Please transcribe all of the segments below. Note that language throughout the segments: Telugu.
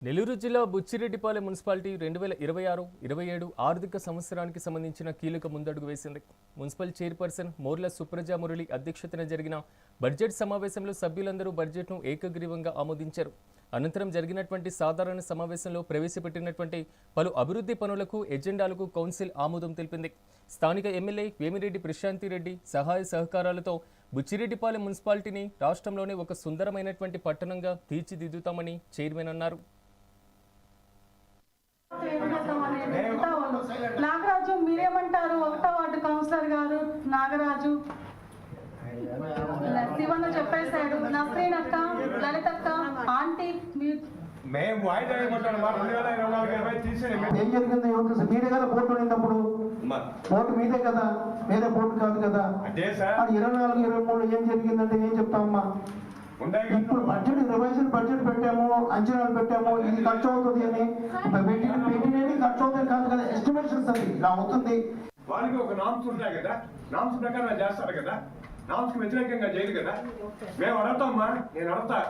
నెల్లూరు జిల్లా బుచ్చిరెడ్డిపాలెం మున్సిపాలిటీ 2026-27 ఆర్థిక సంవత్సరానికి సంబంధించిన కీలక ముందడుగు వేసింది. మున్సిపల్ చైర్పర్సన్ మోర్ల సుప్రజా మురళి అధ్యక్షతన జరిగిన బడ్జెట్ సమావేశంలో సభ్యులందరూ బడ్జెట్ను ఏకగ్రీవంగా ఆమోదించారు. అనంతరం జరిగినటువంటి సాధారణ సమావేశంలో ప్రవేశపెట్టినటువంటి పలు అభివృద్ధి పనులకు ఎజెండాలకు కౌన్సిల్ ఆమోదం తెలిపింది. స్థానిక ఎమ్మెల్యే వేమిరెడ్డి ప్రశాంతిరెడ్డి సహాయ సహకారాలతో బుచ్చిరెడ్డిపాలెం మున్సిపాలిటీని రాష్ట్రంలోనే ఒక సుందరమైనటువంటి పట్టణంగా తీర్చిదిద్దుతామని చైర్మన్ అన్నారు. నాగరాజు మీరేమంటారు? 1వ వార్డు కౌన్సిలర్ గారు నాగరాజు శివన్న చెప్పేశాడు. నస్రీన్ అక్క, లలిత అక్క, ఆంటీ ఏం జరిగింది? మీరే కదా బోర్డు ఉన్నప్పుడు బోర్డు మీదే కదా, వేరే బోర్డు కాదు కదా. 24-23 ఏం జరిగిందంటే ఏం చెప్తామమ్మా? ఇప్పుడు బడ్జెట్ రివైజన్ బడ్జెట్ పెట్టాము, అంచనాలు పెట్టాము, ఇది ఖర్చు అవుతుంది అని పెట్టినది ఖర్చు అవుతుంది కాదు కదా, ఎస్టిమేషన్స్ అది ఇలా అవుతుంది. వాళ్ళకి ఒక నామ్స్ ఉంటాయి కదా, నామ్స్ ప్రకారం చేస్తారు కదా, నామ్స్ కి వ్యతిరేకంగా చేయదు కదా. మేము అడుగుతామా, నేను అడుగుతా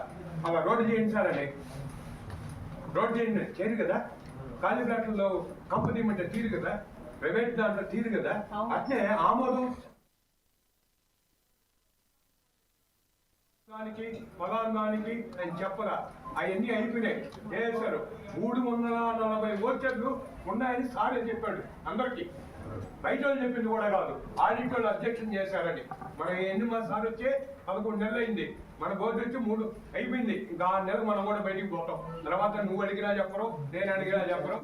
అలా రోడ్డు చేయించాలని, రోడ్డు చేయండి చేయరు కదా. ఖాళీ ఫ్లాట్లలో కంపెనీ అంటే తీరు కదా, ప్రైవేట్ దాంట్లో తీరు కదా. అట్నే ఆమోదం పొలాంగానికి అని చెప్పరా, అవన్నీ అయిపోయినాయి చేశారు. 340 ఓచర్లు ఉన్నాయని సారే చెప్పాడు అందరికి, బయట వాళ్ళు చెప్పింది కూడా కాదు. ఆడిట్ వాళ్ళు అబ్జెక్షన్ చేశారని. మన ఎన్ని మా సార్ వచ్చే 11 నెలలు అయింది, మన బోర్డు వచ్చి 3 అయిపోయింది. ఇంకా 6 నెలలు మనం కూడా బయటికి పోతాం. తర్వాత నువ్వు అడిగినా చెప్పరు, నేను అడిగినా చెప్పరు.